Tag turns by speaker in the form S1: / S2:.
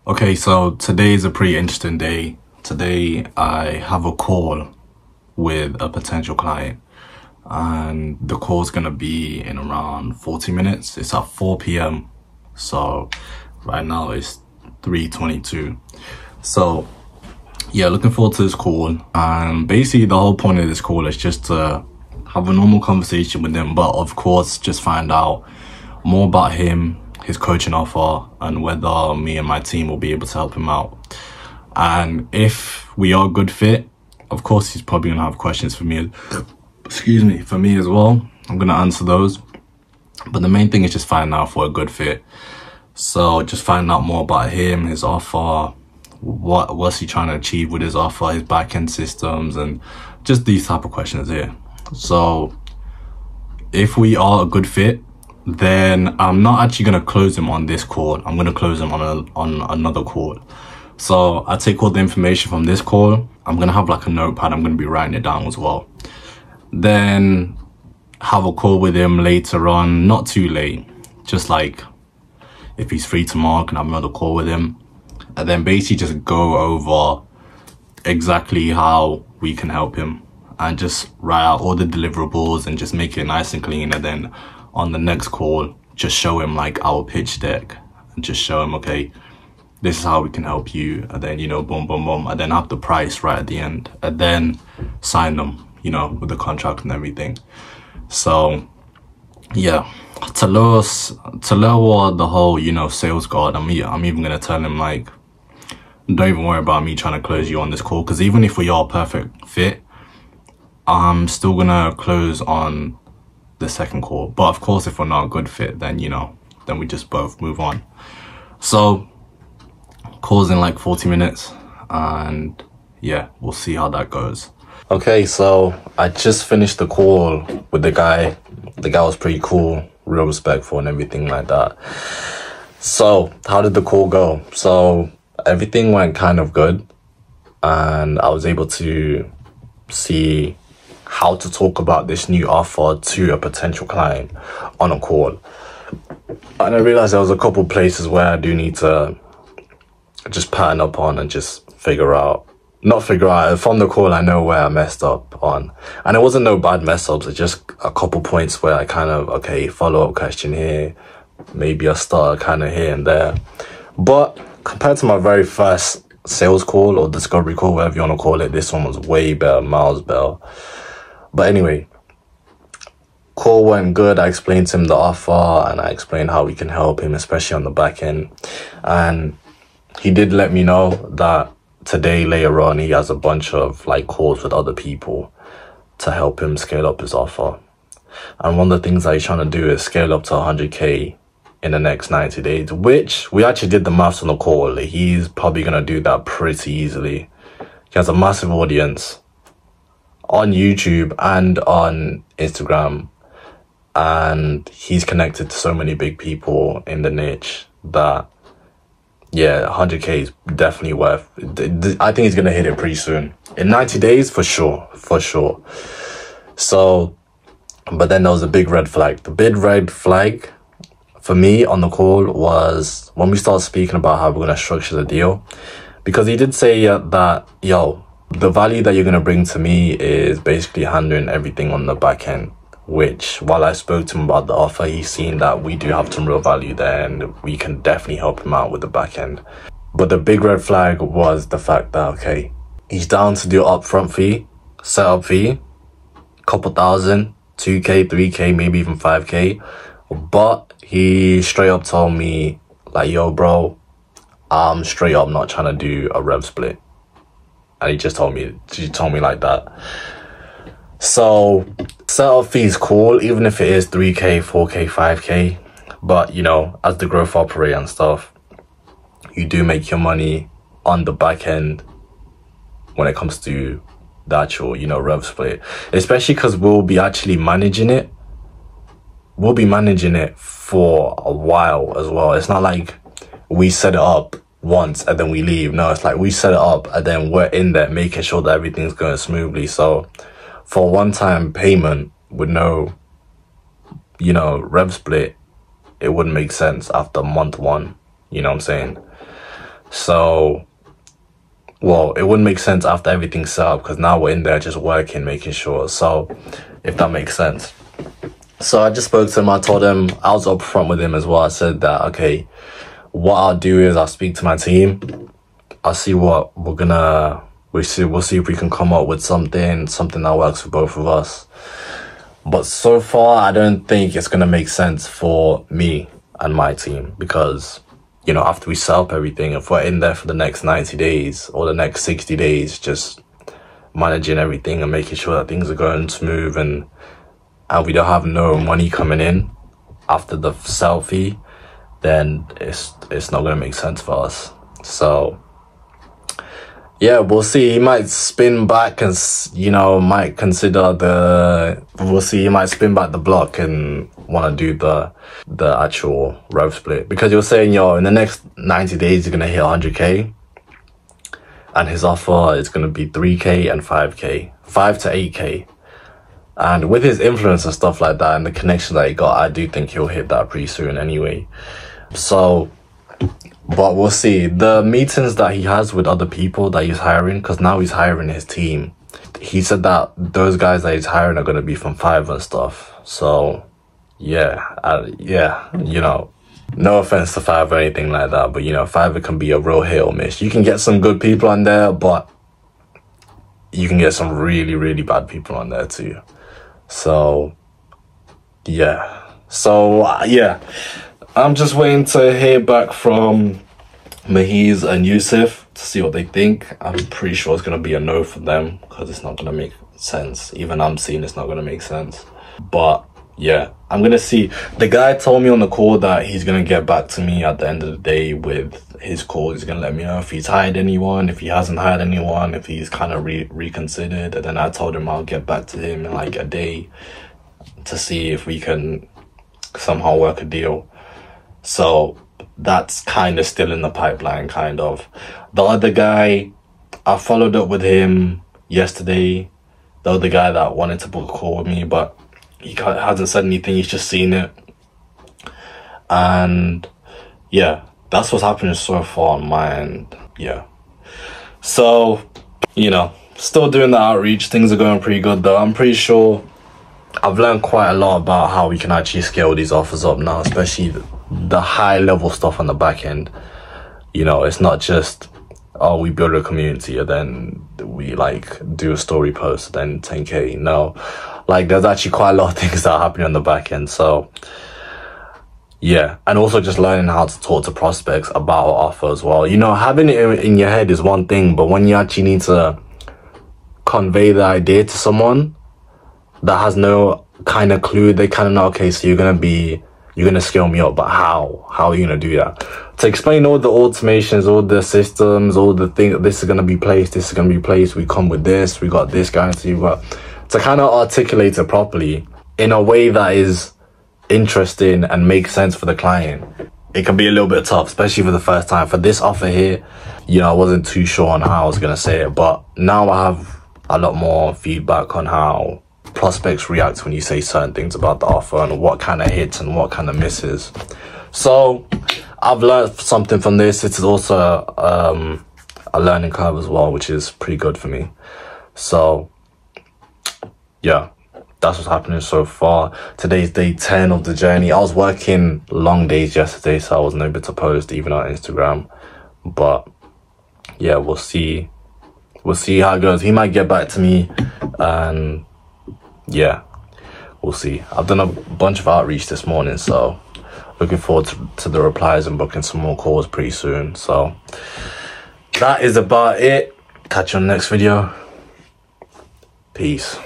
S1: Okay, so today is a pretty interesting day. Today I have a call with a potential client and the call's gonna be in around 40 minutes. It's at 4 p.m. So right now it's 3:22. So yeah, looking forward to this call. And basically the whole point of this call is just to have a normal conversation with him, but of course just find out more about him, his coaching offer, and whether me and my team will be able to help him out. And if we are a good fit, of course he's probably gonna have questions for me, for me as well. I'm gonna answer those. But the main thing is just finding out if we're a good fit. So just finding out more about him, his offer, what's he trying to achieve with his offer, his back-end systems, and just these type of questions here. So if we are a good fit, then I'm not actually going to close him on this call. I'm going to close him on another call. So I take all the information from this call. I'm going to have like a notepad. I'm going to be writing it down as well. Then have a call with him later on, not too late. Just like if he's free tomorrow, I can have another call with him. And then basically just go over exactly how we can help him and just write out all the deliverables and just make it nice and clean. And then on the next call, just show him like our pitch deck and just show him, okay, this is how we can help you. And then, boom, boom, boom. And then have the price right at the end and then sign them, with the contract and everything. So yeah, to lower the whole, sales guard, I'm even going to tell him like, don't even worry about me trying to close you on this call. Because even if we are a perfect fit, I'm still going to close on the second call. But of course, if we're not a good fit, then then we just both move on. So calls in like 40 minutes and yeah, we'll see how that goes. Okay, so I just finished the call with the guy. The guy was pretty cool, real respectful and everything like that. So how did the call go? So everything went kind of good and I was able to see how to talk about this new offer to a potential client on a call. And I realized there was a couple places where I do need to just pattern up on and just not figure out. From the call, I know where I messed up on. And it wasn't no bad mess ups. It's just a couple points where I kind of, okay, follow up question here. Maybe I start kind of here and there. But compared to my very first sales call or discovery call, whatever you want to call it, this one was way better, miles better. But anyway, call went good. I explained to him the offer and I explained how we can help him, especially on the back end. And he did let me know that today, later on, he has a bunch of like calls with other people to help him scale up his offer. And one of the things that he's trying to do is scale up to 100K in the next 90 days, which we actually did the maths on the call. He's probably going to do that pretty easily. He has a massive audience on YouTube and on Instagram, and he's connected to so many big people in the niche that, yeah, 100K is definitely worth. I think he's gonna hit it pretty soon in 90 days for sure. So, but then there was a big red flag. The big red flag for me on the call was when we started speaking about how we're gonna structure the deal, because he did say that, the value that you're going to bring to me is basically handling everything on the back end, which while I spoke to him about the offer, he's seen that we do have some real value there and we can definitely help him out with the back end. But the big red flag was the fact that, okay, he's down to do upfront fee, setup fee, couple thousand, 2K, 3K, maybe even 5K. But he straight up told me like, yo, bro, I'm straight up not trying to do a rev split. And he told me like that. So setup fee is cool, even if it is 3K, 4K, 5K. But, as the growth operator and stuff, you do make your money on the back end when it comes to the actual, rev split. Especially because we'll be actually managing it. We'll be managing it for a while as well. It's not like we set it up once and then we leave. No, it's like we set it up and then we're in there making sure that everything's going smoothly. So for a one-time payment with no, rev split, it wouldn't make sense after month one. You know what I'm saying? So, well, it wouldn't make sense after everything's set up, because now we're in there just working, making sure. So, if that makes sense. So I just spoke to him. I told him, I was upfront with him as well. I said that, okay, what I'll do is I'll speak to my team. I'll see what we'll see if we can come up with something that works for both of us. But so far, I don't think it's going to make sense for me and my team, because, you know, after we set up everything, if we're in there for the next 90 days or the next 60 days, just managing everything and making sure that things are going smooth, and we don't have no money coming in after the selfie, then it's not going to make sense for us. So, yeah, we'll see. He might spin back and, you know, might consider we'll see. He might spin back the block and want to do the actual rev split, because you're saying, yo, in the next 90 days, you're going to hit 100K. And his offer is going to be 3K and 5K, 5 to 8K. And with his influence and stuff like that and the connection that he got, I do think he'll hit that pretty soon anyway. So, but we'll see. The meetings that he has with other people that he's hiring, because now he's hiring his team, he said that those guys that he's hiring are going to be from Fiverr and stuff. So, yeah, you know, no offense to Fiverr or anything like that, but, you know, Fiverr can be a real hit or miss. You can get some good people on there, but you can get some really, really bad people on there too. So, yeah. So, yeah. I'm just waiting to hear back from Mahiz and Yusuf to see what they think. I'm pretty sure it's going to be a no for them, because it's not going to make sense. Even I'm seeing it's not going to make sense. But, yeah, I'm going to see. The guy told me on the call that he's going to get back to me at the end of the day with his call. He's going to let me know if he's hired anyone, if he hasn't hired anyone, if he's kind of reconsidered. And then I told him I'll get back to him in like a day to see if we can somehow work a deal. So that's kind of still in the pipeline, kind of. The other guy, I followed up with him yesterday. The other guy that wanted to book a call with me, but he hasn't said anything. He's just seen it. And yeah, that's what's happening so far on my end. Yeah. So, you know, still doing the outreach. Things are going pretty good though. I'm pretty sure I've learned quite a lot about how we can actually scale these offers up now, especially the high level stuff on the back end. You know, it's not just, oh, we build a community and then we like do a story post, then 10K. No, like there's actually quite a lot of things that are happening on the back end. So yeah, and also just learning how to talk to prospects about our offer as well. You know, having it in your head is one thing, but when you actually need to convey the idea to someone that has no kind of clue, they kind of know, okay, so you're gonna scale me up, but how are you gonna do that? To explain all the automations, all the systems, all the things, this is gonna be placed, this is gonna be placed, we come with this, we got this guarantee, but to kind of articulate it properly in a way that is interesting and makes sense for the client, it can be a little bit tough, especially for the first time. For this offer here, you know, I wasn't too sure on how I was gonna say it, but now I have a lot more feedback on how prospects react when you say certain things about the offer and what kind of hits and what kind of misses. So I've learned something from this. It is also a learning curve as well, which is pretty good for me. So yeah, that's what's happening so far. Today's day 10 of the journey. I was working long days yesterday, so I wasn't able to post even on Instagram, but yeah, we'll see how it goes. He might get back to me, and yeah, we'll see. I've done a bunch of outreach this morning, so looking forward to the replies and booking some more calls pretty soon. So that is about it. Catch you on the next video. Peace.